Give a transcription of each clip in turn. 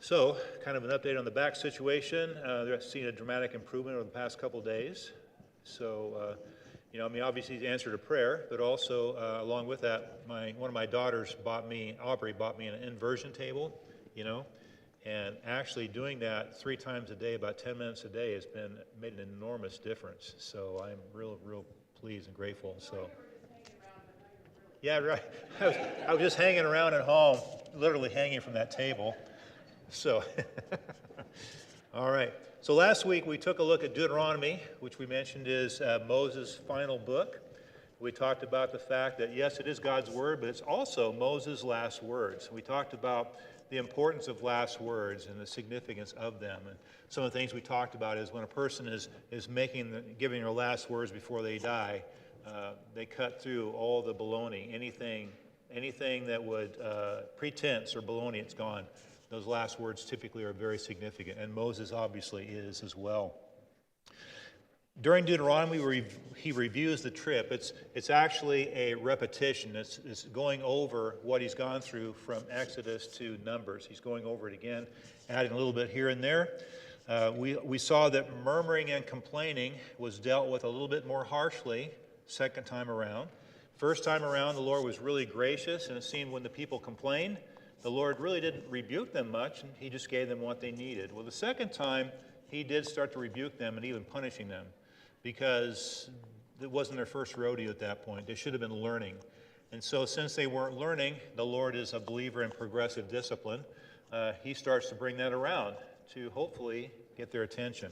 So, kind of an update on the back situation. They're seeing a dramatic improvement over the past couple of days. So, obviously he's answered a prayer, but also along with that, one of my daughters Aubrey bought me an inversion table, and actually doing that 3 times a day, about 10 minutes a day, made an enormous difference. So I'm real pleased and grateful. So. Yeah, right. I was just hanging around at home, literally hanging from that table. So, all right. So last week we took a look at Deuteronomy, which we mentioned is Moses' final book. We talked about the fact that, yes, it is God's word, but it's also Moses' last words. We talked about the importance of last words and the significance of them. And some of the things we talked about is when a person is giving their last words before they die, they cut through all the baloney, anything that would pretense or baloney, it's gone. Those last words typically are very significant, and Moses obviously is as well. During Deuteronomy, he reviews the trip. It's actually a repetition. It's going over what he's gone through from Exodus to Numbers. He's going over it again, adding a little bit here and there. We saw that murmuring and complaining was dealt with a little bit more harshly second time around. First time around, the Lord was really gracious, and it seemed when the people complained, the Lord really didn't rebuke them much, and he just gave them what they needed. Well, the second time, he did start to rebuke them and even punishing them because it wasn't their first rodeo at that point. They should have been learning. And so since they weren't learning, the Lord is a believer in progressive discipline. He starts to bring that around to hopefully get their attention.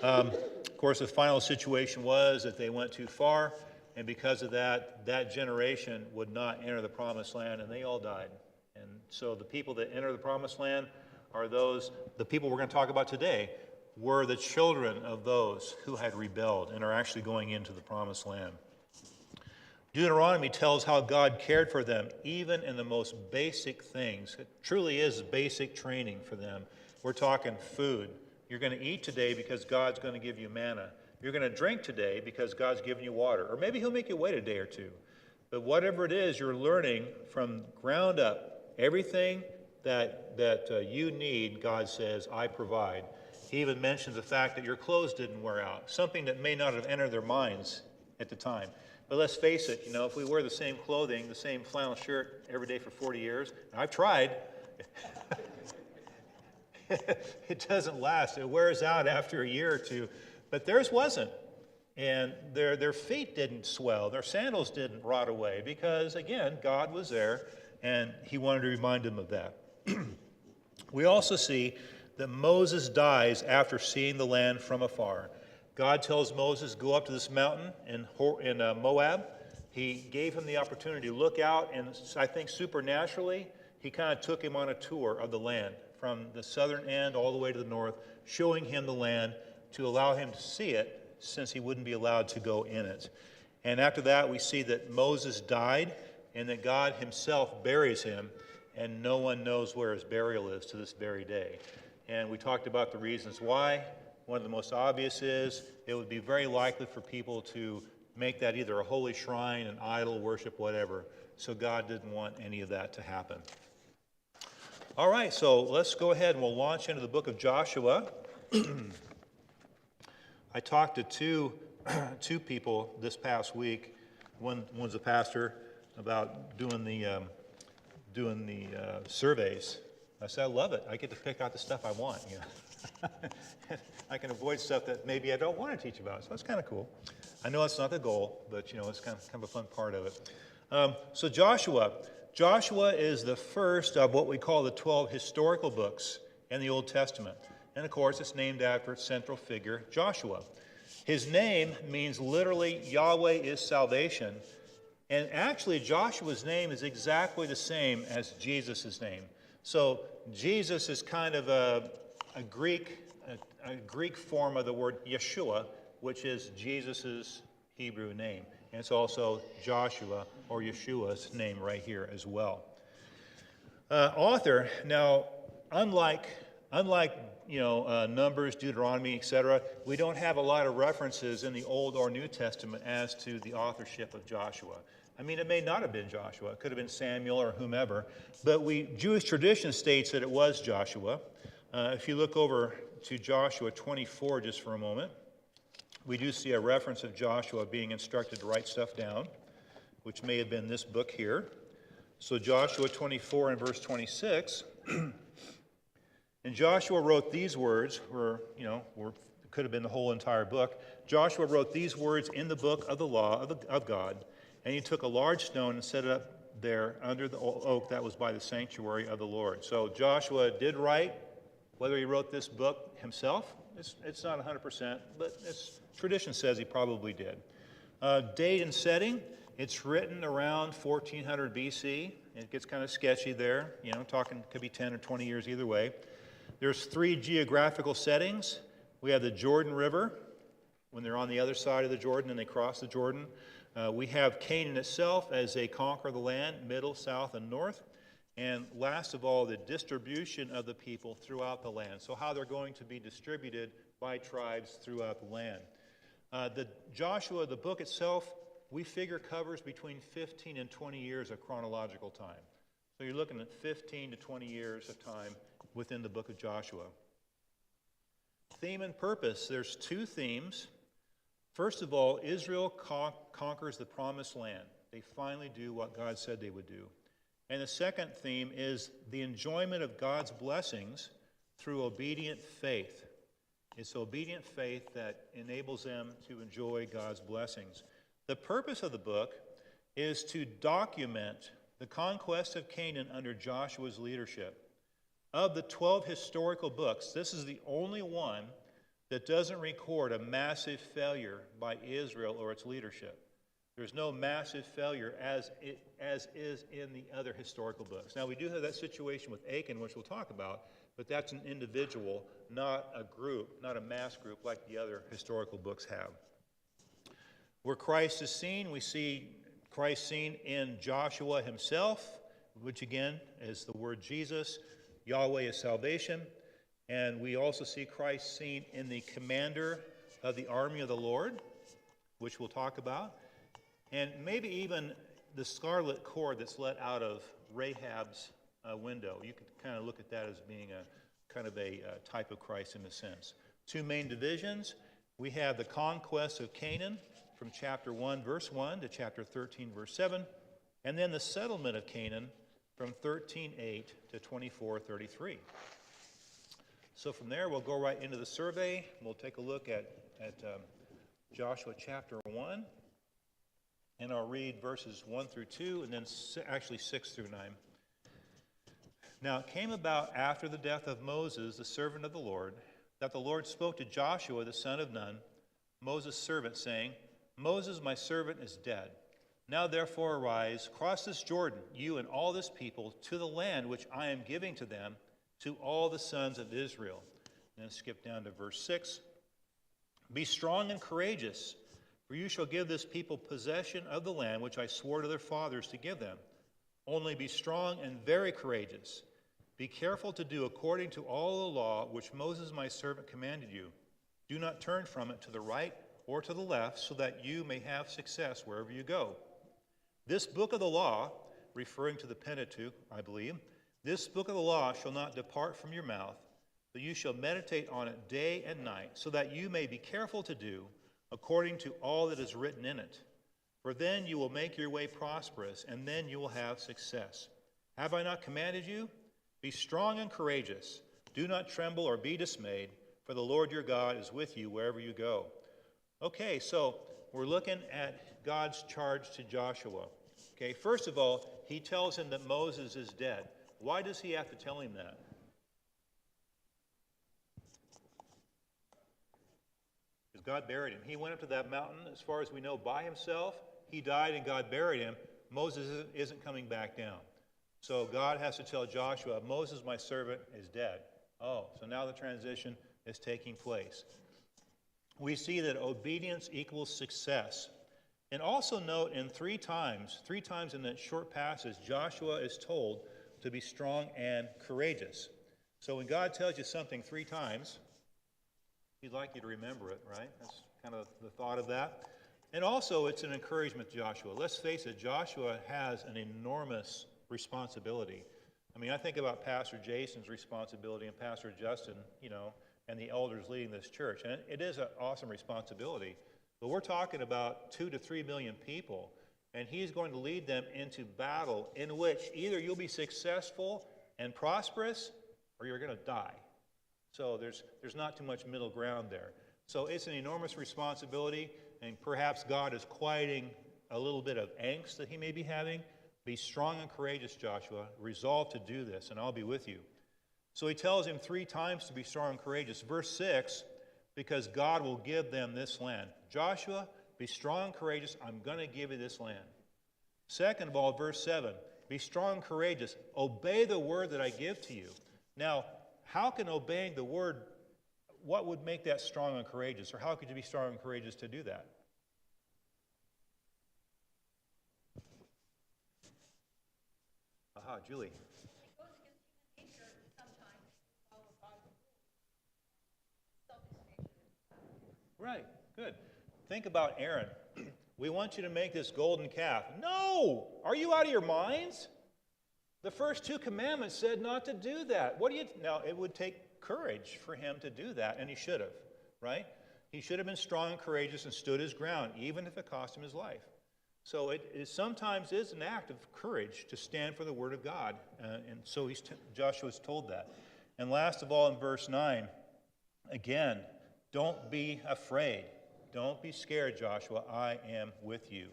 Of course, the final situation was that they went too far, and because of that, that generation would not enter the promised land, and they all died. And so the people that enter the promised land are the people we're going to talk about today, were the children of those who had rebelled and are actually going into the promised land. Deuteronomy tells how God cared for them, even in the most basic things. It truly is basic training for them. We're talking food. You're going to eat today because God's going to give you manna. You're going to drink today because God's giving you water. Or maybe he'll make you wait a day or two. But whatever it is, you're learning from ground up. Everything that you need, God says, I provide. He even mentions the fact that your clothes didn't wear out, something that may not have entered their minds at the time. But let's face it, if we wear the same clothing, the same flannel shirt every day for 40 years, and I've tried, it doesn't last. It wears out after a year or two. But theirs wasn't. And their feet didn't swell. Their sandals didn't rot away because, again, God was there, and he wanted to remind them of that. We also see that Moses dies after seeing the land from afar. God tells Moses, go up to this mountain in Moab. He gave him the opportunity to look out, and I think supernaturally, he kind of took him on a tour of the land from the southern end all the way to the north, showing him the land to allow him to see it, since he wouldn't be allowed to go in it. And after that, we see that Moses died, and that God himself buries him, and no one knows where his burial is to this very day. And we talked about the reasons why. One of the most obvious is it would be very likely for people to make that either a holy shrine, an idol, worship, whatever. So God didn't want any of that to happen. All right, so let's go ahead and we'll launch into the book of Joshua. I talked to two people this past week. One's a pastor, about doing the surveys. I said, I love it. I get to pick out the stuff I want. I can avoid stuff that maybe I don't want to teach about. So that's kind of cool. I know it's not the goal, but it's kind of a fun part of it. So Joshua is the first of what we call the 12 historical books in the Old Testament. And of course, it's named after its central figure, Joshua. His name means literally Yahweh is salvation. And actually, Joshua's name is exactly the same as Jesus' name. So Jesus is kind of a Greek form of the word Yeshua, which is Jesus' Hebrew name. And it's also Joshua or Yeshua's name right here as well. Author, now, unlike Numbers, Deuteronomy, etc., we don't have a lot of references in the Old or New Testament as to the authorship of Joshua. I mean, it may not have been Joshua. It could have been Samuel or whomever. But Jewish tradition states that it was Joshua. If you look over to Joshua 24 just for a moment, we do see a reference of Joshua being instructed to write stuff down, which may have been this book here. So Joshua 24 and verse 26, and Joshua wrote these words, could have been the whole entire book. Joshua wrote these words in the book of the law of God, and he took a large stone and set it up there under the oak that was by the sanctuary of the Lord. So Joshua did write. Whether he wrote this book himself, it's not 100%, but tradition says he probably did. Date and setting, it's written around 1400 BC. It gets kind of sketchy there, talking could be 10 or 20 years either way. There's 3 geographical settings. We have the Jordan River, when they're on the other side of the Jordan and they cross the Jordan. We have Canaan itself as they conquer the land, middle, south, and north. And last of all, the distribution of the people throughout the land. So how they're going to be distributed by tribes throughout the land. Joshua, the book itself, we figure covers between 15 and 20 years of chronological time. So you're looking at 15 to 20 years of time within the book of Joshua. Theme and purpose, there's 2 themes. First of all, Israel conquers the promised land. They finally do what God said they would do. And the second theme is the enjoyment of God's blessings through obedient faith. It's obedient faith that enables them to enjoy God's blessings. The purpose of the book is to document the conquest of Canaan under Joshua's leadership. Of the 12 historical books, this is the only one that doesn't record a massive failure by Israel or its leadership. There's no massive failure as is in the other historical books. Now, we do have that situation with Achan, which we'll talk about, but that's an individual, not a group, not a mass group like the other historical books have. Where Christ is seen, we see Christ seen in Joshua himself, which again is the word Jesus. Yahweh is salvation. And we also see Christ seen in the commander of the army of the Lord, which we'll talk about. And maybe even the scarlet cord that's let out of Rahab's window. You could kind of look at that as being a kind of a type of Christ in a sense. 2 main divisions. We have the conquest of Canaan from chapter 1, verse 1 to chapter 13, verse 7. And then the settlement of Canaan from 13:8 to 24:33. So from there, we'll go right into the survey. We'll take a look at Joshua chapter 1. And I'll read verses 1 through 2, and then actually 6 through 9. Now it came about after the death of Moses, the servant of the Lord, that the Lord spoke to Joshua, the son of Nun, Moses' servant, saying, Moses, my servant, is dead. Now therefore arise, cross this Jordan, you and all this people, to the land which I am giving to them, to all the sons of Israel. And then skip down to verse 6. Be strong and courageous, for you shall give this people possession of the land which I swore to their fathers to give them. Only be strong and very courageous. Be careful to do according to all the law which Moses my servant commanded you. Do not turn from it to the right or to the left, so that you may have success wherever you go. This book of the law, referring to the Pentateuch, I believe, this book of the law shall not depart from your mouth, but you shall meditate on it day and night, so that you may be careful to do according to all that is written in it. For then you will make your way prosperous, and then you will have success. Have I not commanded you? Be strong and courageous. Do not tremble or be dismayed, for the Lord your God is with you wherever you go. Okay, so we're looking at God's charge to Joshua. Okay, first of all, he tells him that Moses is dead. Why does he have to tell him that? Because God buried him. He went up to that mountain, as far as we know, by himself. He died and God buried him. Moses isn't coming back down. So God has to tell Joshua, Moses, my servant, is dead. Oh, so now the transition is taking place. We see that obedience equals success. And also note in three times in that short passage, Joshua is told to be strong and courageous. So when God tells you something 3 times, he'd like you to remember it, right? That's kind of the thought of that. And also, it's an encouragement to Joshua. Let's face it, Joshua has an enormous responsibility. I mean, I think about Pastor Jason's responsibility and Pastor Justin, and the elders leading this church. And it is an awesome responsibility. But we're talking about 2 to 3 million people, and he's going to lead them into battle in which either you'll be successful and prosperous, or you're going to die. So there's not too much middle ground there. So it's an enormous responsibility, and perhaps God is quieting a little bit of angst that he may be having. Be strong and courageous, Joshua. Resolve to do this, and I'll be with you. So he tells him 3 times to be strong and courageous. Verse 6, because God will give them this land. Joshua, be strong and courageous. I'm going to give you this land. Second of all, verse 7, be strong and courageous. Obey the word that I give to you. Now, how can obeying the word, what would make that strong and courageous? Or how could you be strong and courageous to do that? Aha, Julie. It goes against human nature sometimes to follow God's rules. Selfish nature. Right, good. Think about Aaron. We want you to make this golden calf. No! Are you out of your minds? The first 2 commandments said not to do that. Now, it would take courage for him to do that, and he should have, right? He should have been strong and courageous and stood his ground, even if it cost him his life. So it sometimes is an act of courage to stand for the word of God. And so Joshua's told that. And last of all, in verse 9, again, don't be afraid. Don't be scared, Joshua. I am with you.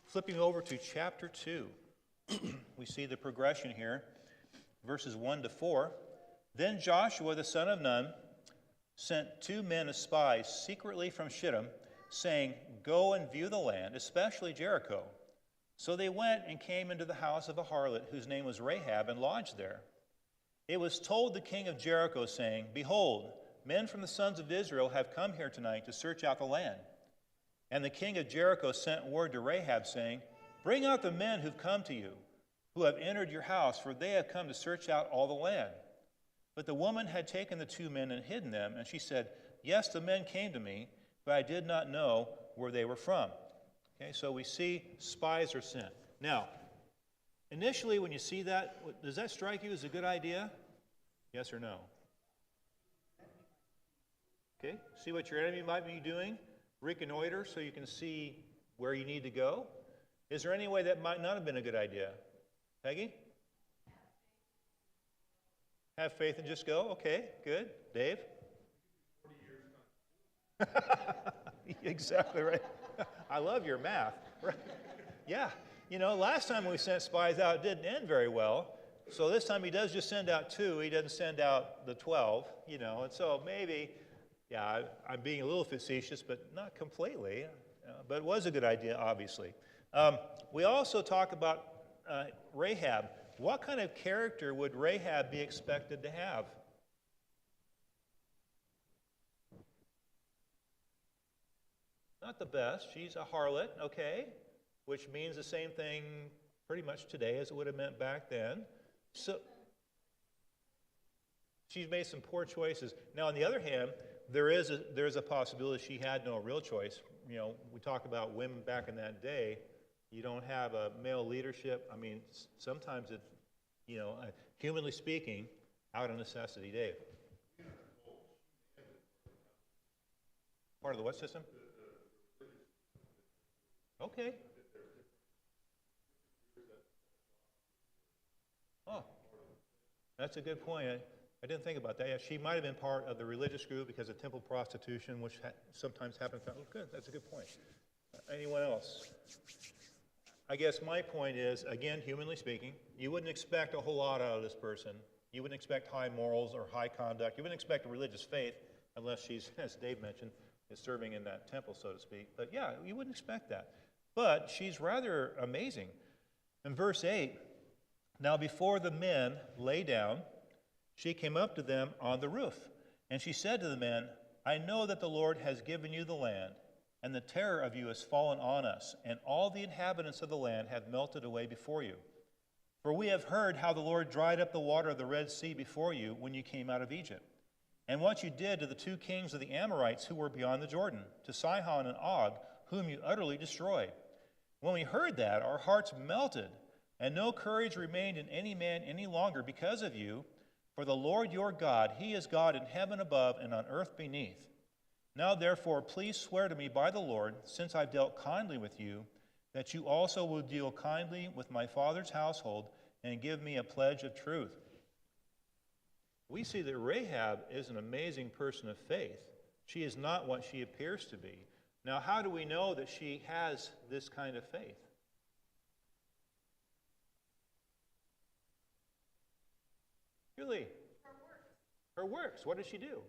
Flipping over to chapter 2, we see the progression here, verses 1 to 4. Then Joshua, the son of Nun, sent 2 men as spies secretly from Shittim, saying, go and view the land, especially Jericho. So they went and came into the house of a harlot whose name was Rahab, and lodged there. It was told the king of Jericho, saying, behold, men from the sons of Israel have come here tonight to search out the land. And the king of Jericho sent word to Rahab, saying, bring out the men who've come to you, who have entered your house, for they have come to search out all the land. But the woman had taken the 2 men and hidden them, and she said, yes, the men came to me, but I did not know where they were from. Okay, so we see spies are sent. Now, initially when you see that, does that strike you as a good idea? Yes or no? Okay, see what your enemy might be doing. Reconnoiter so you can see where you need to go. Is there any way that might not have been a good idea? Peggy? Have faith and just go? Okay, good. Dave? 40 years. Exactly right. I love your math. Right. Yeah. Last time we sent spies out, it didn't end very well. So this time he does just send out 2. He doesn't send out the 12, and so maybe, yeah, I'm being a little facetious, but not completely. But it was a good idea, obviously. We also talk about Rahab. What kind of character would Rahab be expected to have? Not the best. She's a harlot, okay, which means the same thing pretty much today as it would have meant back then. So she's made some poor choices. Now, on the other hand, there is a possibility she had no real choice. We talk about women back in that day. You don't have a male leadership. I mean, sometimes it, humanly speaking, out of necessity. Dave. Part of the what system? Okay. Oh, that's a good point. I didn't think about that. Yeah, she might have been part of the religious group because of temple prostitution, which sometimes happens. Oh, good. That's a good point. Anyone else? I guess my point is, again, humanly speaking, you wouldn't expect a whole lot out of this person. You wouldn't expect high morals or high conduct. You wouldn't expect a religious faith unless she's, as Dave mentioned, is serving in that temple, so to speak. But yeah, you wouldn't expect that. But she's rather amazing. In verse 8, now before the men lay down, she came up to them on the roof. And she said to the men, I know that the Lord has given you the land, and the terror of you has fallen on us, and all the inhabitants of the land have melted away before you. For we have heard how the Lord dried up the water of the Red Sea before you when you came out of Egypt, and what you did to the two kings of the Amorites who were beyond the Jordan, to Sihon and Og, whom you utterly destroyed. When we heard that, our hearts melted, and no courage remained in any man any longer because of you. For the Lord your God, he is God in heaven above and on earth beneath. Now therefore, please swear to me by the Lord, since I've dealt kindly with you, that you also will deal kindly with my father's household and give me a pledge of truth. We see that Rahab is an amazing person of faith. She is not what she appears to be. Now, how do we know that she has this kind of faith? Julie. Her works. What did she do?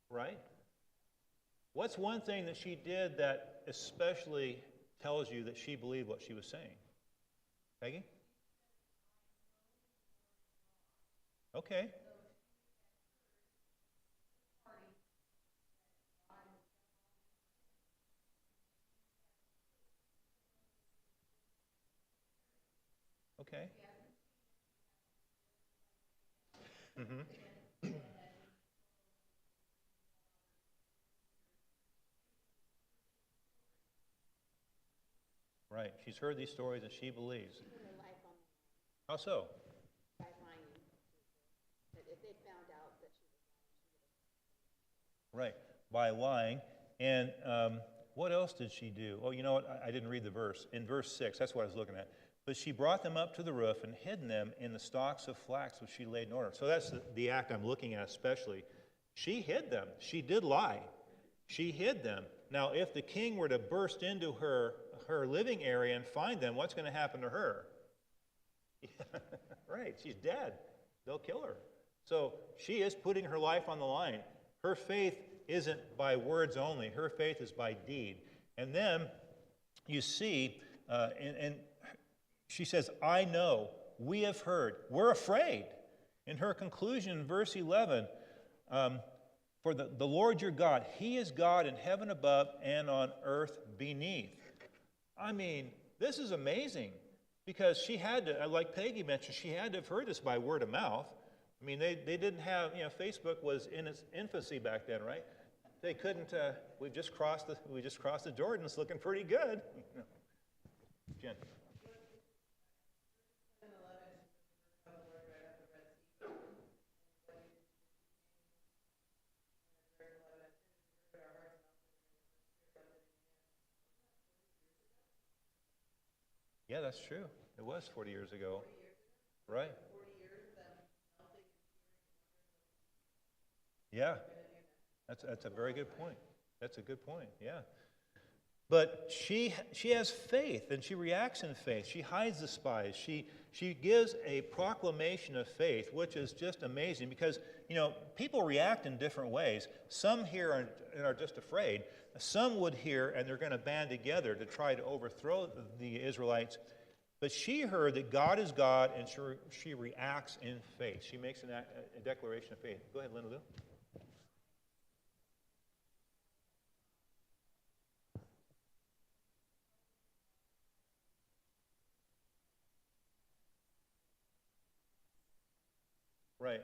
Right? What's one thing that she did that especially tells you that she believed what she was saying? Peggy? Okay. Okay. Mm-hmm. Right. She's heard these stories and she believes. How so? By lying. That if they found out that she was lying, Right. By lying. And what else did she do? Oh, you know what? I didn't read the verse. In verse 6, that's what I was looking at. But she brought them up to the roof and hidden them in the stalks of flax which she laid in order. So that's the act I'm looking at especially. She hid them. She did lie. She hid them. Now, if the king were to burst into her living area and find them, what's going to happen to her? Right, she's dead. They'll kill her. So she is putting her life on the line. Her faith isn't by words only. Her faith is by deed. And then you see, and she says, I know, we have heard, we're afraid. In her conclusion, in verse 11, for the Lord your God, he is God in heaven above and on earth beneath. I mean, this is amazing because she had to, like Peggy mentioned, she had to have heard this by word of mouth. I mean, they didn't have, Facebook was in its infancy back then, right? They couldn't, we just crossed the Jordan, it's looking pretty good. Jen. Yeah, that's true. It was 40 years ago. Right. 40 years of them melting and Yeah. That's a very good point. That's a good point. Yeah. But she has faith, and she reacts in faith. She hides the spies. She gives a proclamation of faith, which is just amazing because, people react in different ways. Some hear and are just afraid. Some would hear and they're going to band together to try to overthrow the Israelites. But she heard that God is God, and she reacts in faith. She makes a declaration of faith. Go ahead, Linda Lou. Right.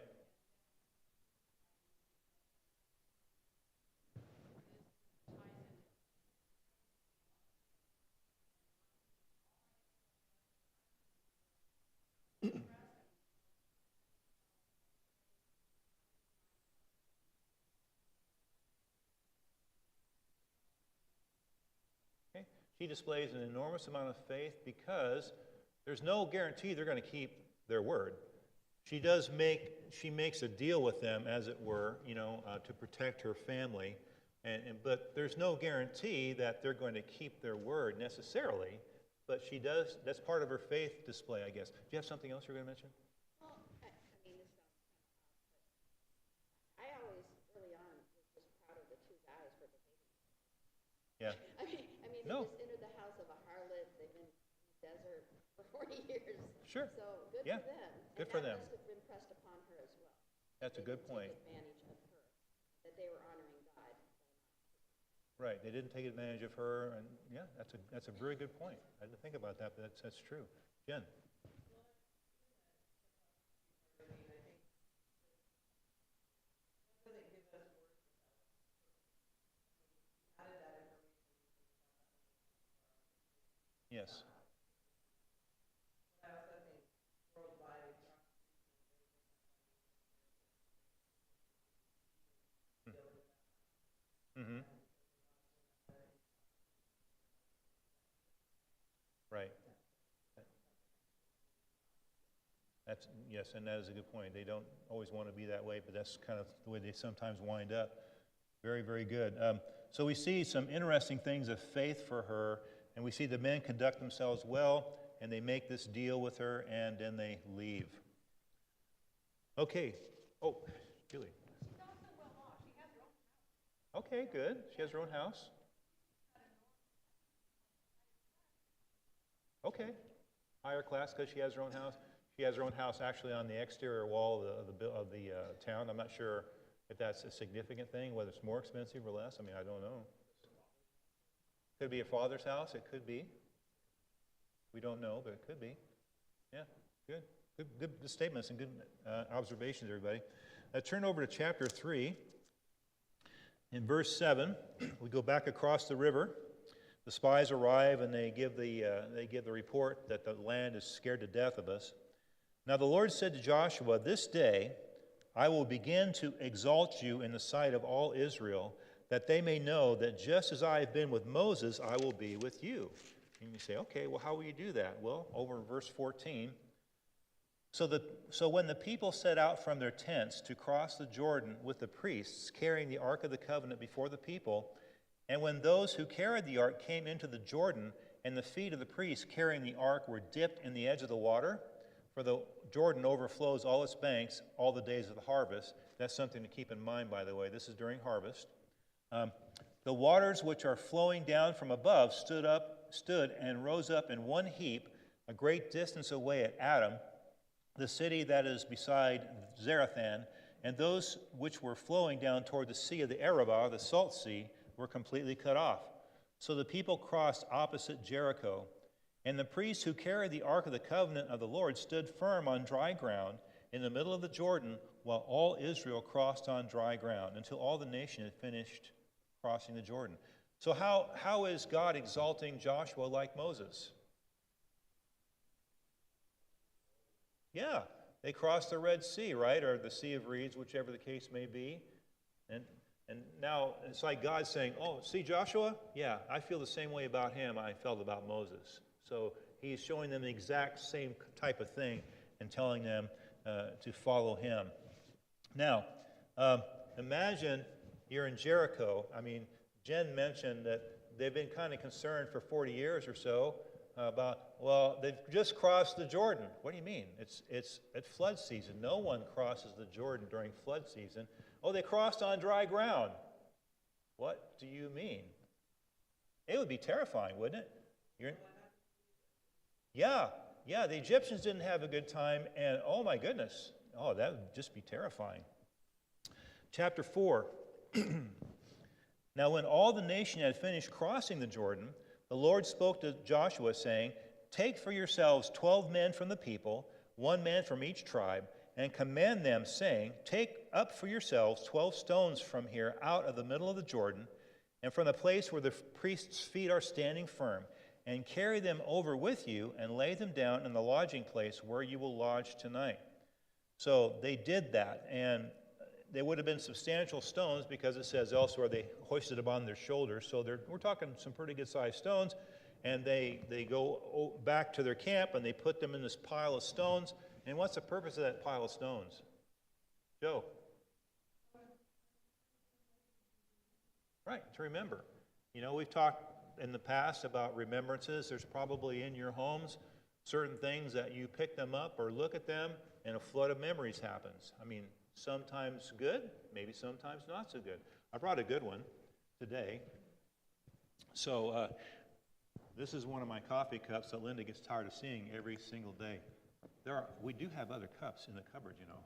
Okay. She displays an enormous amount of faith because there's no guarantee they're going to keep their word. She makes a deal with them, as it were, to protect her family. But there's no guarantee that they're going to keep their word necessarily. But she does. That's part of her faith display, I guess. Do you have something else you're going to mention? well, I mean, this sounds kind of odd, but I always, early on, was just proud of the two guys for behaving. Yeah. I mean, they No. just entered the house of a harlot. They've been in the desert for 40 years. Sure. So good Yeah. for them. Good and for that them. must have been pressed upon her as well. That's a good point. Take advantage of her, that they were honoring God. Right. They didn't take advantage of her, and yeah, that's a very good point. I didn't think about that, but that's true. Jen. Yes. Mm-hmm. Right. That's, yes, and that is a good point. They don't always want to be that way, but that's kind of the way they sometimes wind up. Very, very good. So we see some interesting things of faith for her, and we see the men conduct themselves well, and they make this deal with her, and then they leave. Okay. Oh, Julie. She's also well off. She has her own house. Okay, good. She has her own house. Okay. Higher class because she has her own house. She has her own house actually on the exterior wall of the town. I'm not sure if that's a significant thing, whether it's more expensive or less. I mean, I don't know. Could be a father's house. It could be. We don't know, but it could be. Yeah, good. Good statements and good observations, everybody. Turn over to chapter 3. In verse 7, we go back across the river. The spies arrive and they give the report that the land is scared to death of us. Now the Lord said to Joshua, "This day I will begin to exalt you in the sight of all Israel, that they may know that just as I have been with Moses, I will be with you." And you say, okay, well, how will you do that? Well, over in verse 14. So when the people set out from their tents to cross the Jordan with the priests carrying the Ark of the Covenant before the people, and when those who carried the ark came into the Jordan, and the feet of the priests carrying the ark were dipped in the edge of the water, for the Jordan overflows all its banks all the days of the harvest. That's something to keep in mind, by the way. This is during harvest. The waters which are flowing down from above stood and rose up in one heap a great distance away at Adam, the city that is beside Zarethan, and those which were flowing down toward the sea of the Arabah, the salt sea, were completely cut off. So the people crossed opposite Jericho. And the priests who carried the Ark of the Covenant of the Lord stood firm on dry ground in the middle of the Jordan, while all Israel crossed on dry ground, until all the nation had finished crossing the Jordan. So how is God exalting Joshua like Moses? Yeah, they crossed the Red Sea, right? Or the Sea of Reeds, whichever the case may be. And now it's like God saying, oh, see Joshua? Yeah, I feel the same way about him I felt about Moses. So he's showing them the exact same type of thing and telling them to follow him. Now, imagine you're in Jericho. I mean, Jen mentioned that they've been kind of concerned for 40 years or so about, well, they've just crossed the Jordan. What do you mean? It's at flood season. No one crosses the Jordan during flood season. Oh, they crossed on dry ground. What do you mean? It would be terrifying, wouldn't it? Yeah, the Egyptians didn't have a good time, and oh my goodness, that would just be terrifying. Chapter 4. Now when all the nation had finished crossing the Jordan, the Lord spoke to Joshua, saying, "Take for yourselves 12 men from the people, 1 man from each tribe, and command them, saying, Take up for yourselves 12 stones from here out of the middle of the Jordan, and from the place where the priest's feet are standing firm, and carry them over with you, and lay them down in the lodging place where you will lodge tonight." So they did that, and they would have been substantial stones because it says elsewhere they hoisted them on their shoulders. So we're talking some pretty good-sized stones, and they go back to their camp, and they put them in this pile of stones. And what's the purpose of that pile of stones? Joe? Right, to remember. You know, we've talked in the past about remembrances. There's probably in your homes certain things that you pick them up or look at them, and a flood of memories happens. I mean, sometimes good, maybe sometimes not so good. I brought a good one today. So this is one of my coffee cups that Linda gets tired of seeing every single day. We do have other cups in the cupboard, you know.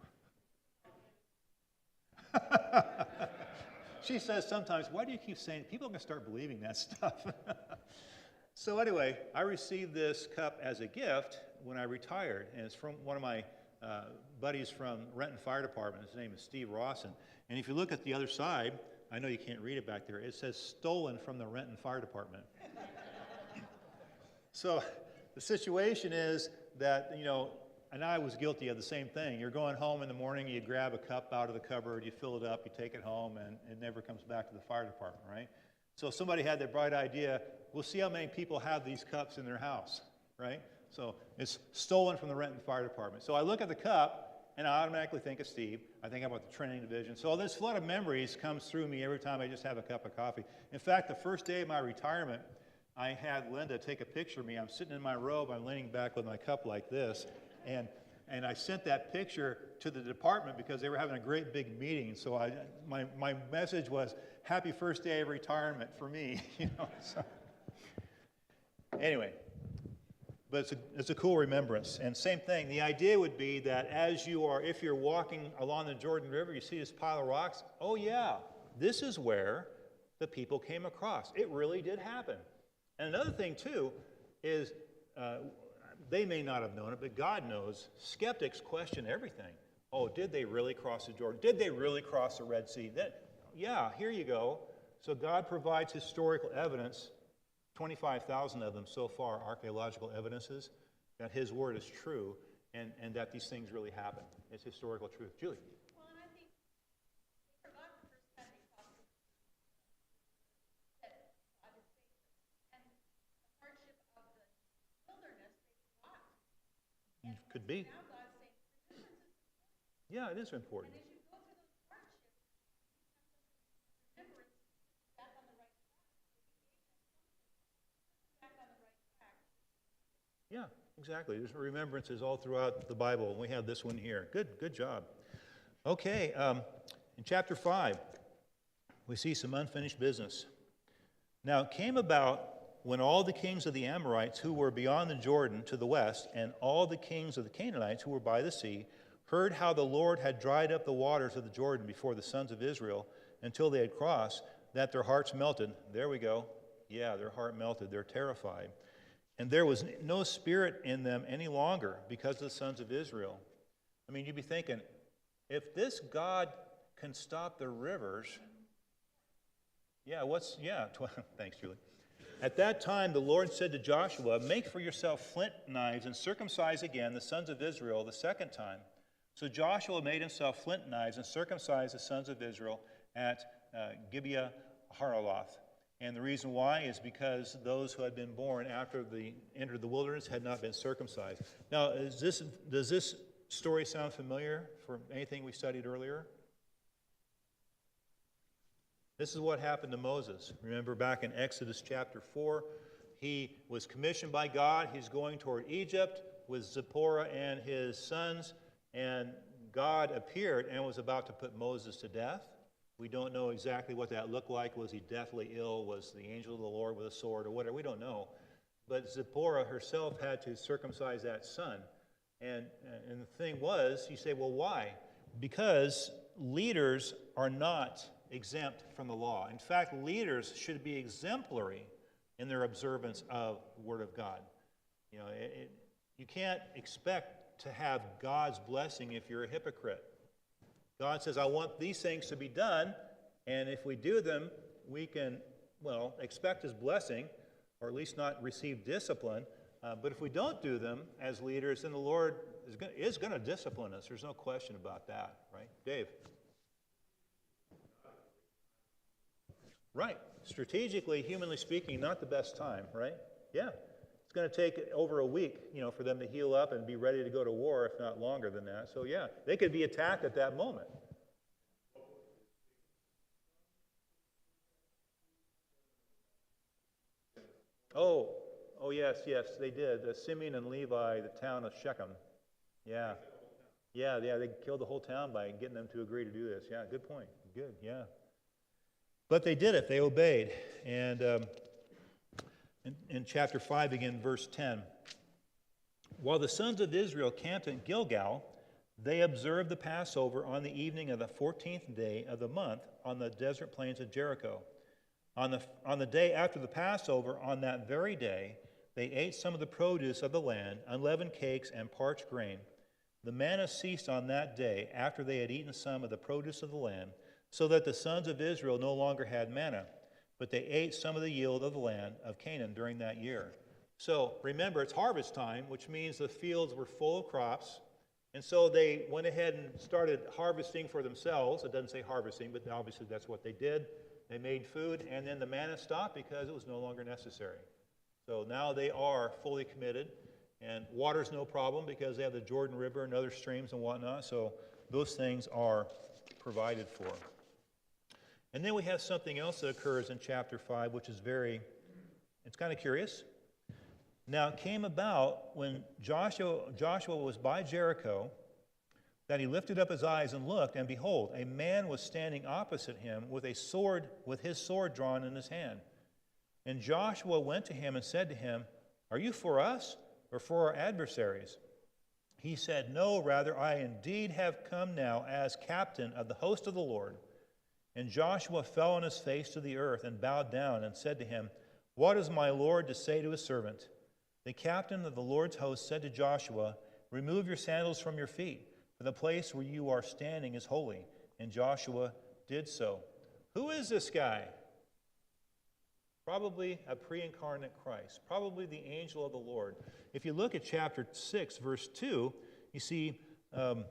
She says sometimes, why do you keep saying, people are going to start believing that stuff. So anyway, I received this cup as a gift when I retired, and it's from one of my buddies from Renton Fire Department. His name is Steve Rawson. And if you look at the other side, I know you can't read it back there, it says stolen from the Renton Fire Department. So the situation is that, and I was guilty of the same thing. You're going home in the morning, you grab a cup out of the cupboard, you fill it up, you take it home, and it never comes back to the fire department, right? So somebody had that bright idea, we'll see how many people have these cups in their house, right? So it's stolen from the Renton Fire Department. So I look at the cup, and I automatically think of Steve. I think about the training division. So this flood of memories comes through me every time I just have a cup of coffee. In fact, the first day of my retirement, I had Linda take a picture of me. I'm sitting in my robe, I'm leaning back with my cup like this, and I sent that picture to the department because they were having a great big meeting. So my message was, happy first day of retirement for me, So. Anyway, but it's a cool remembrance. And same thing, the idea would be that if you're walking along the Jordan River, you see this pile of rocks, oh yeah, this is where the people came across. It really did happen. And another thing, too, is they may not have known it, but God knows. Skeptics question everything. Oh, did they really cross the Jordan? Did they really cross the Red Sea? Yeah, here you go. So God provides historical evidence, 25,000 of them so far, archaeological evidences, that His Word is true and that these things really happen. It's historical truth. Julie? Well, and I think they forgot the first time they crossed that God is faithful. And the hardship of the wilderness, they forgot. And Could be. now God's saying, remembrance is important. Yeah, it is important. And as you go through those hardships, remembrance back on the right track. Back on the right track. Yeah, exactly. There's remembrances all throughout the Bible, and we have this one here. Good job. Okay, in chapter 5, we see some unfinished business. Now, it came about when all the kings of the Amorites who were beyond the Jordan to the west, and all the kings of the Canaanites who were by the sea, heard how the Lord had dried up the waters of the Jordan before the sons of Israel until they had crossed, that their hearts melted. There we go. Yeah, their heart melted. They're terrified. And there was no spirit in them any longer because of the sons of Israel. I mean, you'd be thinking, if this God can stop the rivers, thanks, Julie. At that time, the Lord said to Joshua, make for yourself flint knives and circumcise again the sons of Israel the second time. So Joshua made himself flint knives and circumcised the sons of Israel at Gibeah Haraloth. And the reason why is because those who had been born after they entered the wilderness had not been circumcised. Now, does this story sound familiar from anything we studied earlier? This is what happened to Moses. Remember back in Exodus chapter 4, he was commissioned by God. He's going toward Egypt with Zipporah and his sons, and God appeared and was about to put Moses to death. We don't know exactly what that looked like. Was he deathly ill? Was the angel of the Lord with a sword or whatever? We don't know. But Zipporah herself had to circumcise that son. And the thing was, you say, well, why? Because leaders are not exempt from the law. In fact, leaders should be exemplary in their observance of the Word of God. You can't expect to have God's blessing if you're a hypocrite. God says, I want these things to be done, and if we do them, we can, expect His blessing, or at least not receive discipline. But if we don't do them as leaders, then the Lord is going to discipline us. There's no question about that, right? Dave? Right. Strategically, humanly speaking, not the best time, right? Yeah. It's going to take over a week, for them to heal up and be ready to go to war, if not longer than that. So, yeah, they could be attacked at that moment. Oh, yes, they did. Simeon and Levi, the town of Shechem. Yeah, they killed the whole town by getting them to agree to do this. Yeah, good point. Good, yeah. But they did it. They obeyed. And in chapter 5, again, verse 10, while the sons of Israel camped in Gilgal, they observed the Passover on the evening of the 14th day of the month on the desert plains of Jericho. On the day after the Passover, on that very day, they ate some of the produce of the land, unleavened cakes and parched grain. The manna ceased on that day after they had eaten some of the produce of the land, so that the sons of Israel no longer had manna, but they ate some of the yield of the land of Canaan during that year. So remember, it's harvest time, which means the fields were full of crops. And so they went ahead and started harvesting for themselves. It doesn't say harvesting, but obviously that's what they did. They made food, and then the manna stopped because it was no longer necessary. So now they are fully committed, and water's no problem because they have the Jordan River and other streams and whatnot. So those things are provided for. And then we have something else that occurs in chapter 5, which is it's kind of curious. Now, it came about when Joshua was by Jericho that he lifted up his eyes and looked, and behold, a man was standing opposite him with his sword drawn in his hand. And Joshua went to him and said to him, "Are you for us or for our adversaries?" He said, "No, rather, I indeed have come now as captain of the host of the Lord." And Joshua fell on his face to the earth and bowed down and said to him, "What is my Lord to say to his servant?" The captain of the Lord's host said to Joshua, "Remove your sandals from your feet, for the place where you are standing is holy." And Joshua did so. Who is this guy? Probably a pre-incarnate Christ, probably the angel of the Lord. If you look at chapter 6, verse 2, you see the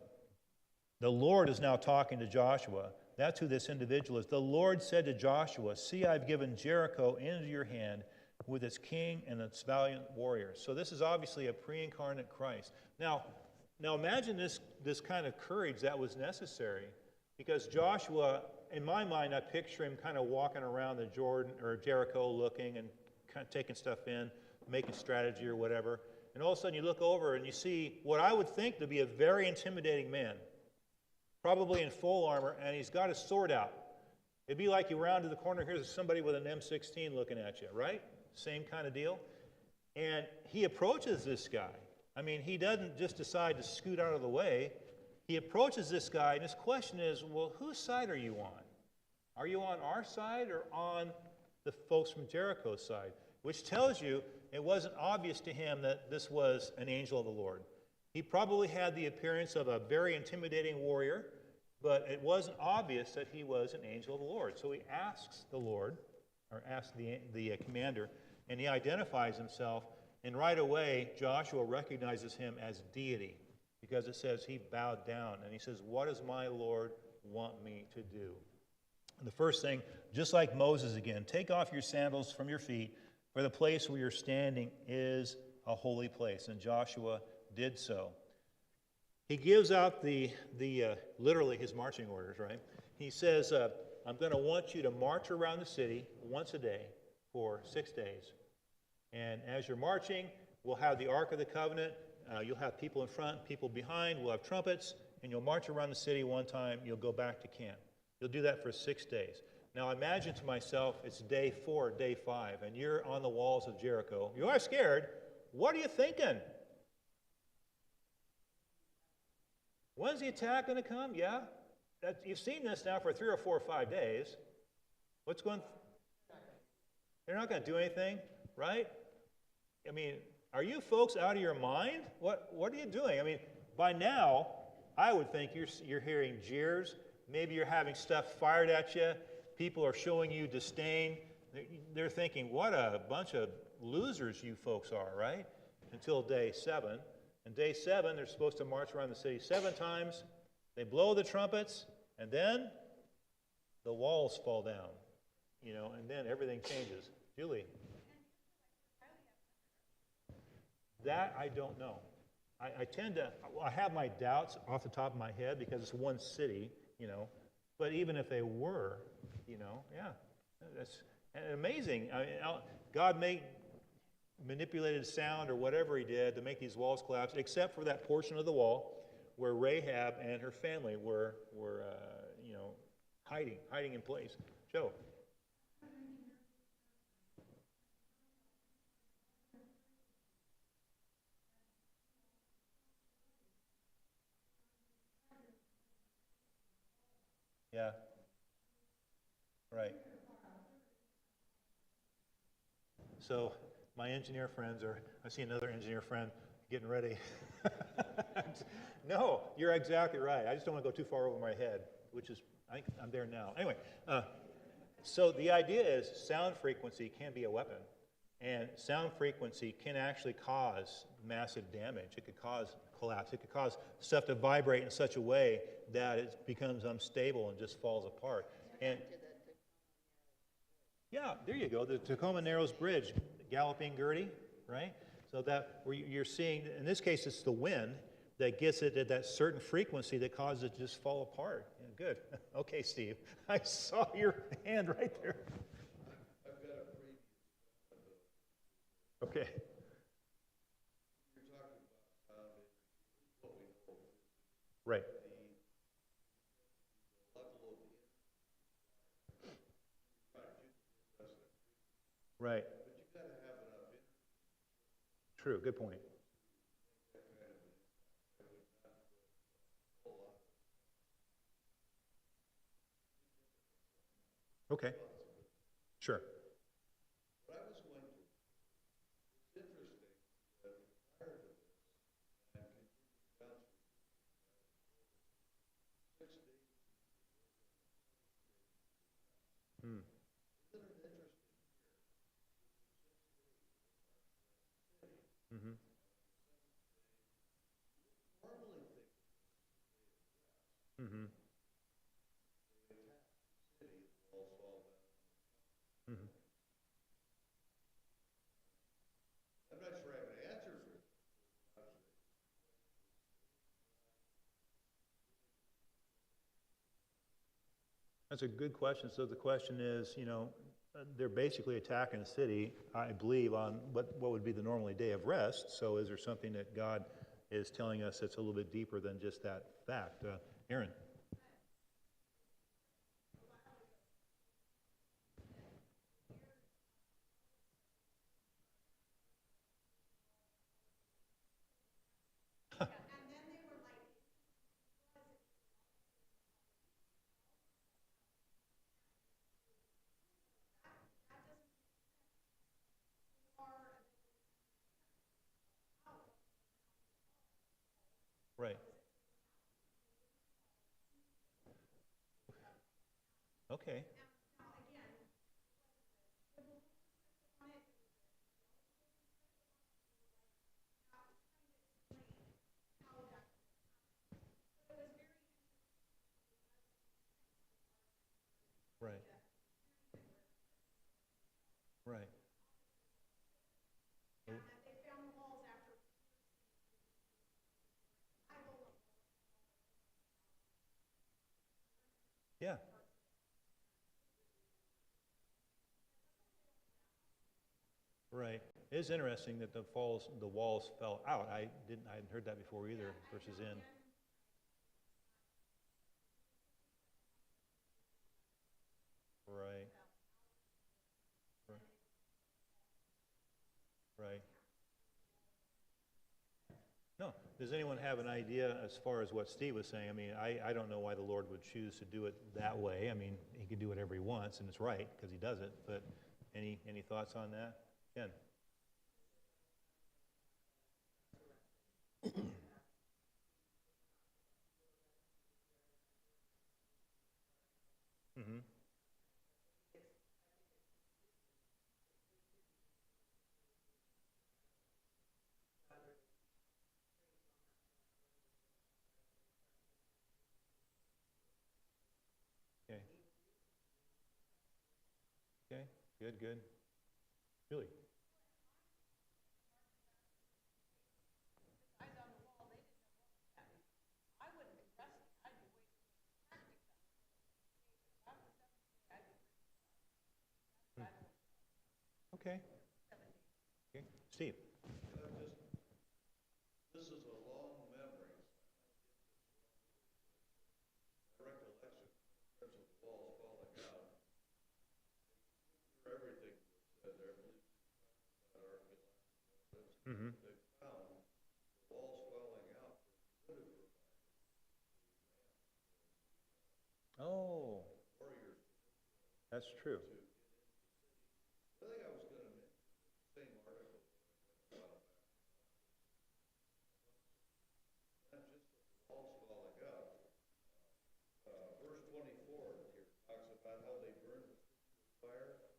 Lord is now talking to Joshua. That's who this individual is. The Lord said to Joshua, "See, I've given Jericho into your hand with its king and its valiant warriors." So this is obviously a pre-incarnate Christ. Now imagine this kind of courage that was necessary, because Joshua, in my mind, I picture him kind of walking around the Jordan or Jericho looking and kind of taking stuff in, making strategy or whatever. And all of a sudden you look over and you see what I would think to be a very intimidating man, probably in full armor, and he's got his sword out. It'd be like you round to the corner, here's somebody with an M16 looking at you, right? Same kind of deal. And he approaches this guy. I mean, he doesn't just decide to scoot out of the way. He approaches this guy, and his question is, well, whose side are you on? Are you on our side or on the folks from Jericho's side? Which tells you it wasn't obvious to him that this was an angel of the Lord. He probably had the appearance of a very intimidating warrior, but it wasn't obvious that he was an angel of the Lord. So he asks the Lord, or asks the commander, and he identifies himself, and right away Joshua recognizes him as deity, because it says he bowed down, and he says, "What does my Lord want me to do?" And the first thing, just like Moses again, take off your sandals from your feet, for the place where you're standing is a holy place. And Joshua did so. He gives out literally his marching orders, right? He says, "I'm going to want you to march around the city once a day for 6 days. And as you're marching, we'll have the Ark of the Covenant. You'll have people in front, people behind. We'll have trumpets, and you'll march around the city one time. You'll go back to camp. You'll do that for 6 days." Now imagine to myself, it's day 4, day 5, and you're on the walls of Jericho. You are scared. What are you thinking? When's the attack going to come? Yeah. You've seen this now for 3 or 4 or 5 days. What's going? They're not going to do anything, right? I mean, are you folks out of your mind? What are you doing? I mean, by now, I would think you're hearing jeers. Maybe you're having stuff fired at you. People are showing you disdain. They're thinking, what a bunch of losers you folks are, right? Until day 7. And day 7, they're supposed to march around the city 7 times. They blow the trumpets, and then the walls fall down, and then everything changes. Julie? That I don't know. I have my doubts off the top of my head because it's one city, but even if they were, yeah, that's amazing. God manipulated sound or whatever he did to make these walls collapse, except for that portion of the wall where Rahab and her family were hiding in place. Joe? Yeah. Right. So my engineer friends I see another engineer friend getting ready. No, you're exactly right. I just don't want to go too far over my head, which is, I think I'm there now. Anyway, so the idea is sound frequency can be a weapon. And sound frequency can actually cause massive damage. It could cause collapse. It could cause stuff to vibrate in such a way that it becomes unstable and just falls apart. And yeah, there you go, the Tacoma Narrows Bridge, Galloping Gertie, right? So that where you're seeing, in this case, it's the wind that gets it at that certain frequency that causes it to just fall apart. Yeah, good. Okay, Steve, I saw your hand right there. Okay. Right. Right. True, good point. Okay. Sure. Hmm. Mm-hmm. Mm-hmm. Mm-hmm. That's a good question. So the question is, they're basically attacking the city, I believe, on what would be the normally day of rest. So is there something that God is telling us that's a little bit deeper than just that fact? Aaron? Right. Okay. Right. Right. Yeah. Right. It is interesting that the walls fell out. I hadn't heard that before either, versus in. Right. Right. Right. No. Does anyone have an idea as far as what Steve was saying? I mean, I don't know why the Lord would choose to do it that way. I mean, he could do whatever he wants, and it's right because he does it. But any thoughts on that? Ken? Mm-hmm. Okay. Okay. Good, good. Julie? Hmm. Okay. Okay. Steve? Mm-hmm. Oh, that's true.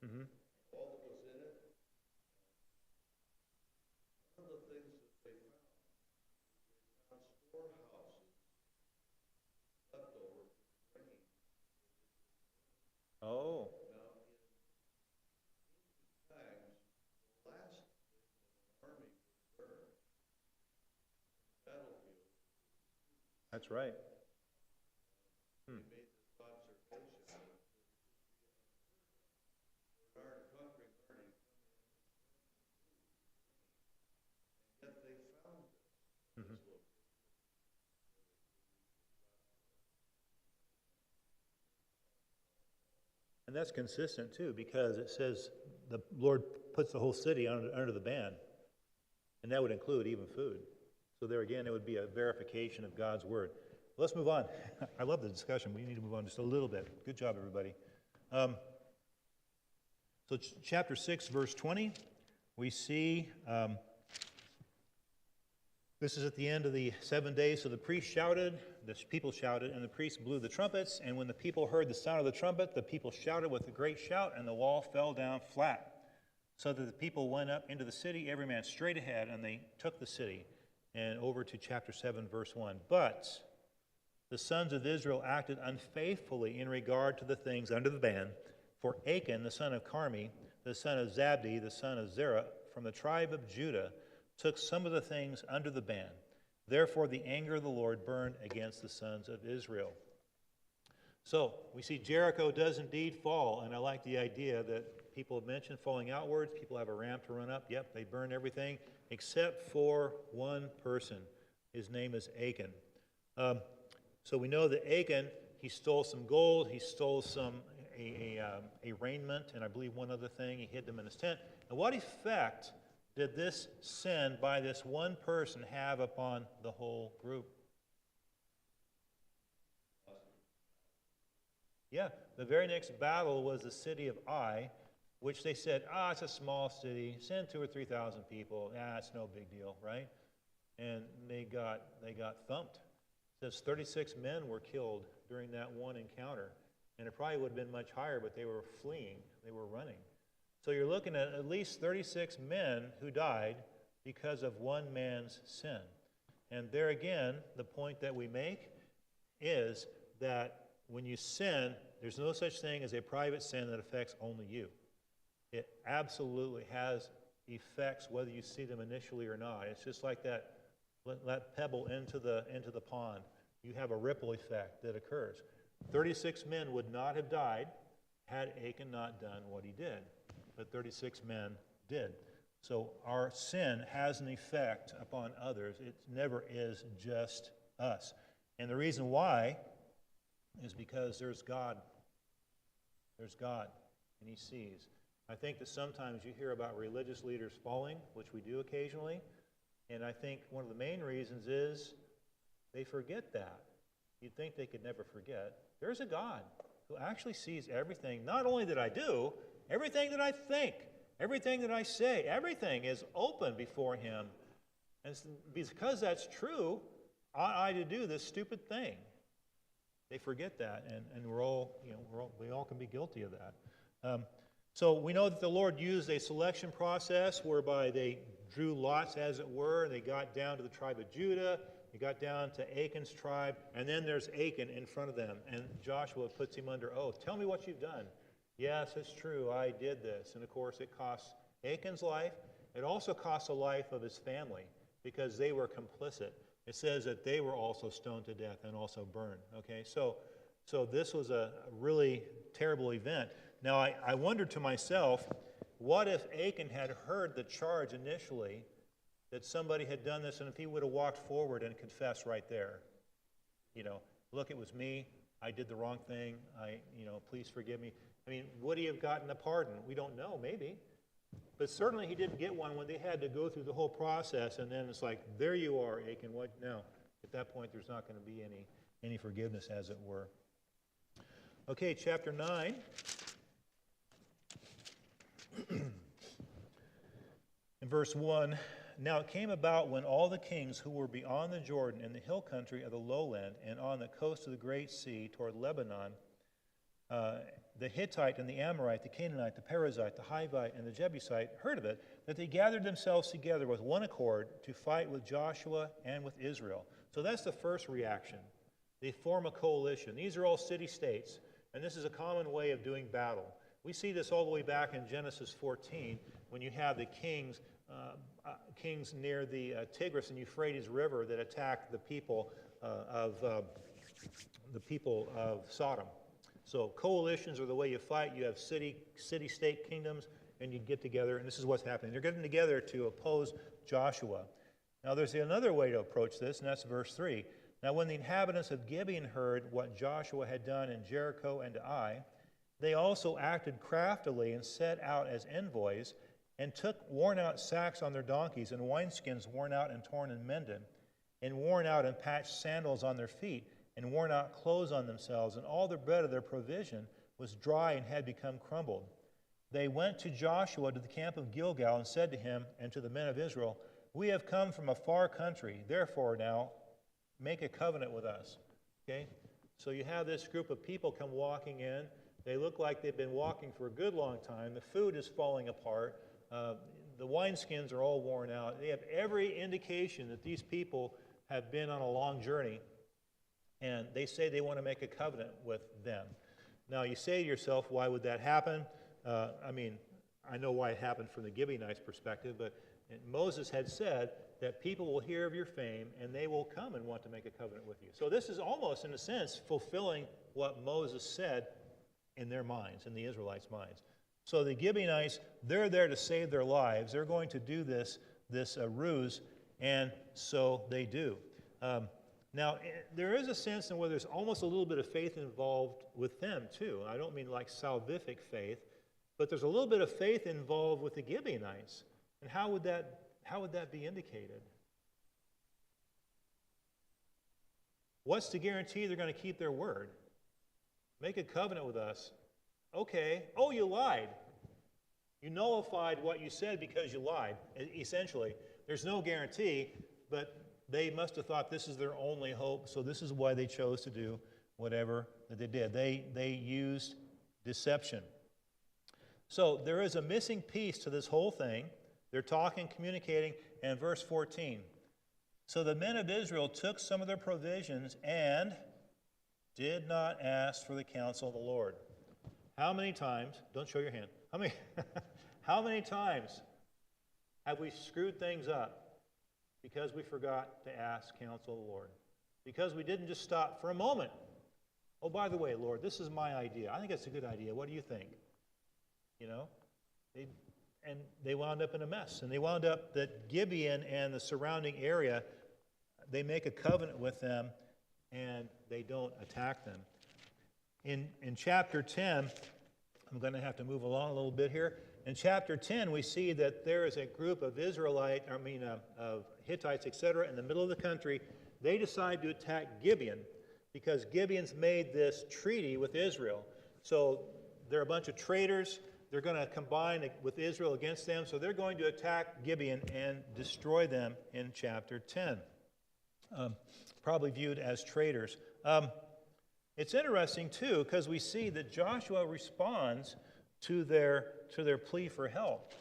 Mm-hmm. Oh, that's right. Hmm. Mhm. And that's consistent too, because it says the Lord puts the whole city under the ban, and that would include even food. So there again, it would be a verification of God's word. Let's move on. I love the discussion. We need to move on just a little bit. Good job, everybody. Um, so chapter 6, verse 20, we see this is at the end of the 7 days. So the priest shouted, the people shouted, and the priest blew the trumpets. And when the people heard the sound of the trumpet, the people shouted with a great shout, and the wall fell down flat. So that the people went up into the city, every man straight ahead, and they took the city. And over to chapter 7, verse 1. But the sons of Israel acted unfaithfully in regard to the things under the ban. For Achan, the son of Carmi, the son of Zabdi, the son of Zerah, from the tribe of Judah, took some of the things under the ban. Therefore the anger of the Lord burned against the sons of Israel. So we see Jericho does indeed fall, and I like the idea that people have mentioned falling outwards. People have a ramp to run up. Yep, they burn everything except for one person. His name is Achan. So we know that Achan, he stole some gold, he stole some a raiment, and I believe one other thing. He hid them in his tent. And what effect did this sin by this one person have upon the whole group? Yeah, the very next battle was the city of Ai, which they said, it's a small city, send 2,000 or 3,000 people, it's no big deal, right? And they got thumped. It says 36 men were killed during that one encounter, and it probably would have been much higher, but they were fleeing, they were running. So you're looking at least 36 men who died because of one man's sin. And there again, the point that we make is that when you sin, there's no such thing as a private sin that affects only you. It absolutely has effects whether you see them initially or not. It's just like that pebble into the pond. You have a ripple effect that occurs. 36 men would not have died had Achan not done what he did. But 36 men did. So our sin has an effect upon others. It never is just us. And the reason why is because there's God. There's God, and he sees. I think that sometimes you hear about religious leaders falling, which we do occasionally, and I think one of the main reasons is they forget that. You'd think they could never forget. There's a God who actually sees everything, not only that I do, everything that I think, everything that I say, everything is open before him. And because that's true, ought I to do this stupid thing? They forget that, and we all can be guilty of that. So we know that the Lord used a selection process whereby they drew lots, as it were. They got down to the tribe of Judah. They got down to Achan's tribe, and then there's Achan in front of them. And Joshua puts him under oath. Tell me what you've done. Yes, it's true. I did this. And of course, it cost Achan's life. It also cost the life of his family because they were complicit. It says that they were also stoned to death and also burned. Okay, so this was a really terrible event. Now, I wondered to myself, what if Achan had heard the charge initially that somebody had done this, and if he would have walked forward and confessed right there? Look, it was me. I did the wrong thing. Please forgive me. I mean, would he have gotten a pardon? We don't know, maybe. But certainly he didn't get one when they had to go through the whole process, and then it's like, there you are, Achan, what now? At that point, there's not going to be any forgiveness, as it were. Okay, chapter 9. In verse 1, now it came about when all the kings who were beyond the Jordan in the hill country of the lowland and on the coast of the great sea toward Lebanon, the Hittite and the Amorite, the Canaanite, the Perizzite, the Hivite, and the Jebusite heard of it, that they gathered themselves together with one accord to fight with Joshua and with Israel. So that's the first reaction. They form a coalition. These are all city-states. And this is a common way of doing battle. We see this all the way back in Genesis 14 when you have the kings near the Tigris and Euphrates River that attack the people of Sodom. So coalitions are the way you fight. You have city-state kingdoms, and you get together, and this is what's happening. They're getting together to oppose Joshua. Now, there's another way to approach this, and that's verse 3. Now, when the inhabitants of Gibeon heard what Joshua had done in Jericho and Ai, they also acted craftily and set out as envoys and took worn-out sacks on their donkeys and wineskins worn out and torn and mended, and worn out and patched sandals on their feet, and worn out clothes on themselves, and all the bread of their provision was dry and had become crumbled. They went to Joshua to the camp of Gilgal and said to him and to the men of Israel, "We have come from a far country, therefore now make a covenant with us." Okay? So you have this group of people come walking in. They look like they've been walking for a good long time. The food is falling apart. The wineskins are all worn out. They have every indication that these people have been on a long journey, and they say they want to make a covenant with them. Now, you say to yourself, why would that happen? I know why it happened from the Gibeonites' perspective, but Moses had said that people will hear of your fame, and they will come and want to make a covenant with you. So this is almost, in a sense, fulfilling what Moses said in their minds, in the Israelites' minds. So the Gibeonites, they're there to save their lives. They're going to do this ruse, and so they do. Now, there is a sense in where there's almost a little bit of faith involved with them, too. I don't mean like salvific faith, but there's a little bit of faith involved with the Gibeonites. And how would that be indicated? What's to guarantee they're going to keep their word? Make a covenant with us. Okay. Oh, you lied. You nullified what you said because you lied, essentially. There's no guarantee, but they must have thought this is their only hope, so this is why they chose to do whatever that they did. They used deception. So there is a missing piece to this whole thing. They're talking, communicating, and verse 14. So the men of Israel took some of their provisions and did not ask for the counsel of the Lord. How many times, don't show your hand, how many times have we screwed things up because we forgot to ask counsel of the Lord? Because we didn't just stop for a moment. Oh, by the way, Lord, this is my idea. I think it's a good idea. What do you think? They wound up in a mess. And they wound up that Gibeon and the surrounding area, they make a covenant with them, and they don't attack them. In chapter 10, I'm going to have to move along a little bit here. In chapter 10, we see that there is a group of of Hittites, etc., in the middle of the country. They decide to attack Gibeon because Gibeon's made this treaty with Israel. So they're a bunch of traitors. They're going to combine with Israel against them. So they're going to attack Gibeon and destroy them in chapter 10. Probably viewed as traitors. It's interesting, too, because we see that Joshua responds to their plea for help.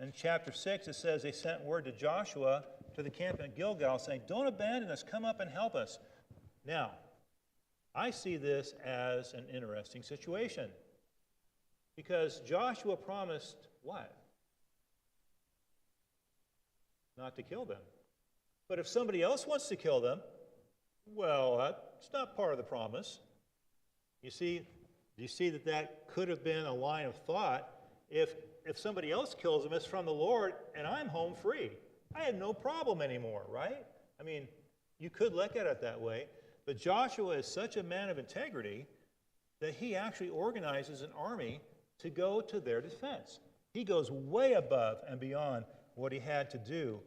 In chapter 6, it says they sent word to Joshua to the camp at Gilgal saying, "Don't abandon us, come up and help us." Now, I see this as an interesting situation because Joshua promised what? Not to kill them. But if somebody else wants to kill them, well, that's not part of the promise. You see that could have been a line of thought. If somebody else kills them, it's from the Lord, and I'm home free. I had no problem anymore, right? You could look at it that way. But Joshua is such a man of integrity that he actually organizes an army to go to their defense. He goes way above and beyond what he had to do.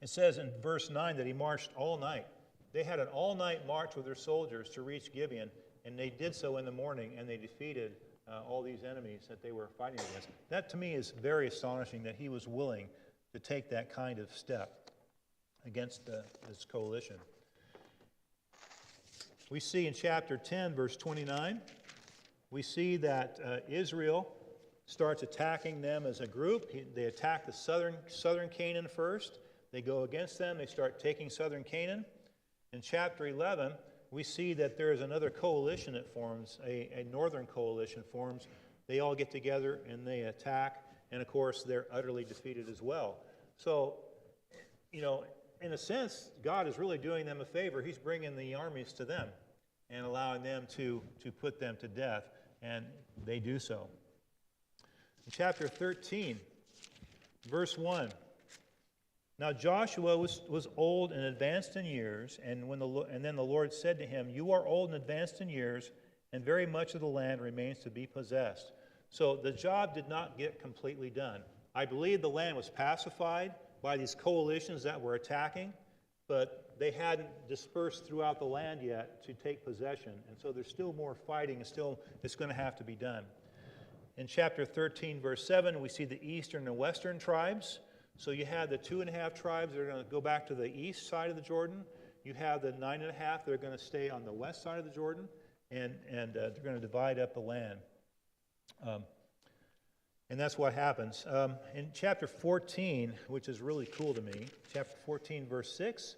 It says in verse 9 that he marched all night. They had an all-night march with their soldiers to reach Gibeon, and they did so in the morning, and they defeated all these enemies that they were fighting against. That, to me, is very astonishing that he was willing to take that kind of step against this coalition. We see in chapter 10, verse 29, we see that Israel starts attacking them as a group. They attack the southern Canaan first. They go against them. They start taking southern Canaan. In chapter 11, we see that there is another coalition that forms, a northern coalition forms. They all get together and they attack, and of course they're utterly defeated as well. So, in a sense, God is really doing them a favor. He's bringing the armies to them and allowing them to put them to death, and they do so. In chapter 13, verse 1, now Joshua was old and advanced in years, and then the Lord said to him, you are old and advanced in years, and very much of the land remains to be possessed. So the job did not get completely done. I believe the land was pacified by these coalitions that were attacking, but they hadn't dispersed throughout the land yet to take possession. And so there's still more fighting, and still it's going to have to be done. In chapter 13, verse 7, we see the eastern and western tribes. So you have the 2.5 tribes that are going to go back to the east side of the Jordan. You have the 9.5 that are going to stay on the west side of the Jordan, and they're going to divide up the land. And that's what happens. In chapter 14, which is really cool to me, chapter 14, verse 6,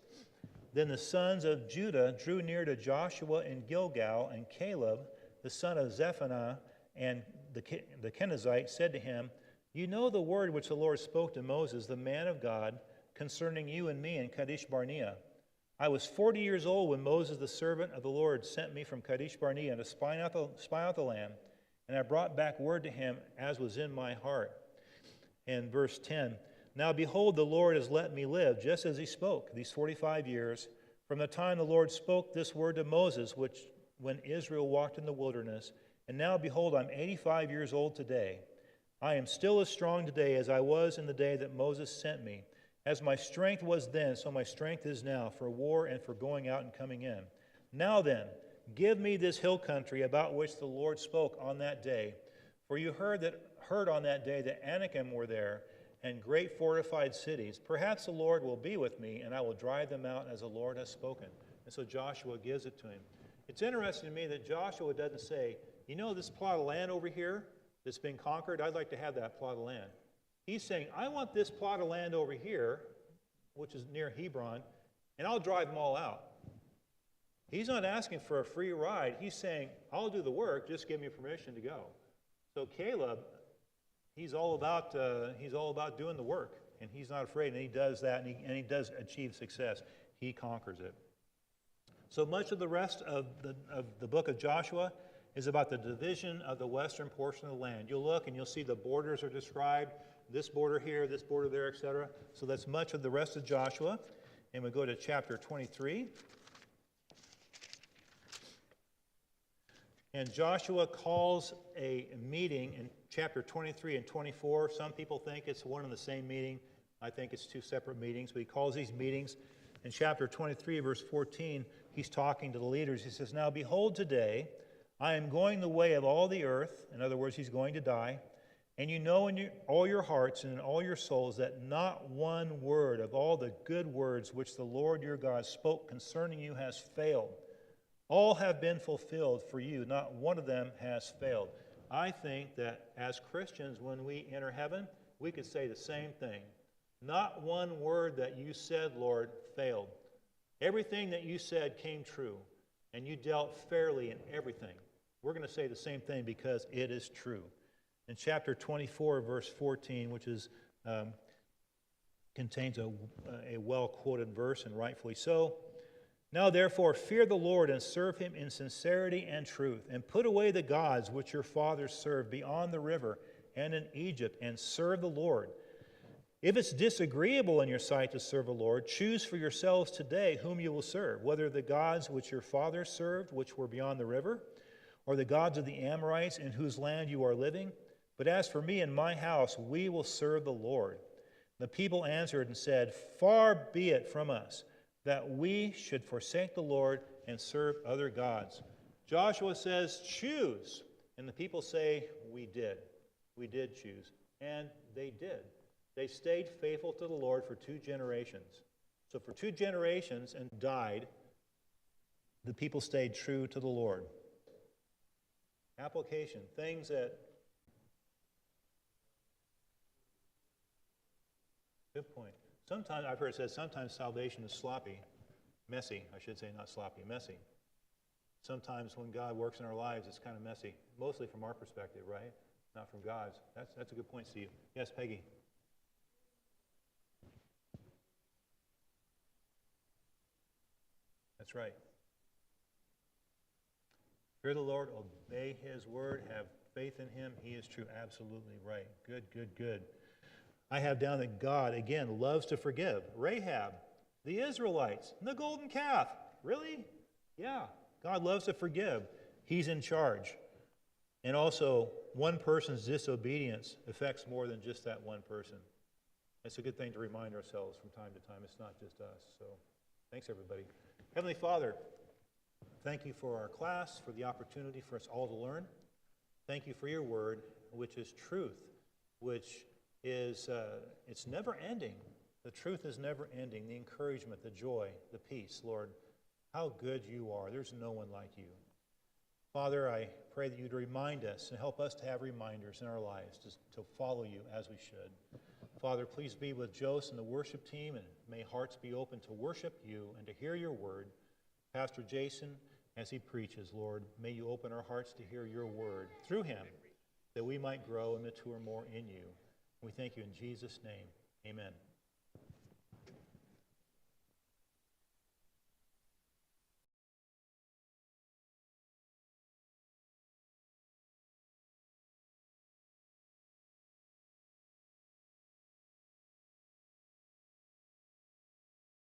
then the sons of Judah drew near to Joshua in Gilgal, and Caleb, the son of Zephaniah, and the Kenizzite, said to him, you know the word which the Lord spoke to Moses, the man of God, concerning you and me in Kadesh Barnea. I was 40 years old when Moses, the servant of the Lord, sent me from Kadesh Barnea to spy out the land, and I brought back word to him as was in my heart. And verse 10, now behold, the Lord has let me live, just as he spoke, these 45 years, from the time the Lord spoke this word to Moses, when Israel walked in the wilderness. And now behold, I'm 85 years old today. I am still as strong today as I was in the day that Moses sent me. As my strength was then, so my strength is now, for war and for going out and coming in. Now then, give me this hill country about which the Lord spoke on that day. For you heard on that day that Anakim were there, and great fortified cities. Perhaps the Lord will be with me, and I will drive them out as the Lord has spoken. And so Joshua gives it to him. It's interesting to me that Joshua doesn't say, this plot of land over here that's been conquered, I'd like to have that plot of land. He's saying, I want this plot of land over here, which is near Hebron, and I'll drive them all out. He's not asking for a free ride. He's saying, I'll do the work, just give me permission to go. So Caleb, he's all about doing the work, and he's not afraid, and he does that, and he does achieve success. He conquers it. So much of the rest of the book of Joshua is about the division of the western portion of the land. You'll look and you'll see the borders are described, this border here, this border there, etc. So that's much of the rest of Joshua. And we go to chapter 23. And Joshua calls a meeting in chapter 23 and 24. Some people think it's one and the same meeting. I think it's two separate meetings, but he calls these meetings. In chapter 23, verse 14, he's talking to the leaders. He says, now behold, today I am going the way of all the earth. In other words, he's going to die. And you know in all your hearts and in all your souls that not one word of all the good words which the Lord your God spoke concerning you has failed. All have been fulfilled for you. Not one of them has failed. I think that as Christians, when we enter heaven, we could say the same thing. Not one word that you said, Lord, failed. Everything that you said came true, and you dealt fairly in everything. We're going to say the same thing because it is true. In chapter 24, verse 14, which contains a well-quoted verse, and rightfully so. Now therefore fear the Lord and serve him in sincerity and truth, and put away the gods which your fathers served beyond the river and in Egypt, and serve the Lord. If it's disagreeable in your sight to serve the Lord, choose for yourselves today whom you will serve, whether the gods which your fathers served, which were beyond the river, or the gods of the Amorites in whose land you are living. But as for me and my house, we will serve the Lord. The people answered and said, far be it from us that we should forsake the Lord and serve other gods. Joshua says, choose. And the people say, we did. We did choose. And they did. They stayed faithful to the Lord for 2 generations. So for 2 generations and died, the people stayed true to the Lord. Application, things that... Good point. Sometimes, I've heard it said, sometimes salvation is sloppy. Messy, I should say, not sloppy, messy. sometimes when God works in our lives, it's kind of messy, mostly from our perspective, right? Not from God's. That's a good point, Steve. Yes, Peggy. That's right. Fear the Lord, obey his word, have faith in him. He is true. Absolutely right. Good, good, good. I have down that God, again, loves to forgive. Rahab, the Israelites, and the golden calf. Really? Yeah. God loves to forgive. He's in charge. And also, one person's disobedience affects more than just that one person. It's a good thing to remind ourselves from time to time. It's not just us. So, thanks, everybody. Heavenly Father, thank you for our class, for the opportunity for us all to learn. Thank you for your word, which is truth, which is, it's never ending. The truth is never ending. The encouragement, the joy, the peace, Lord, how good you are. There's no one like you. Father, I pray that you'd remind us and help us to have reminders in our lives to follow you as we should. Father, please be with Jose and the worship team, and may hearts be open to worship you and to hear your word. Pastor Jason, as he preaches, Lord, may you open our hearts to hear your word through him, that we might grow and mature more in you. We thank you in Jesus' name. Amen.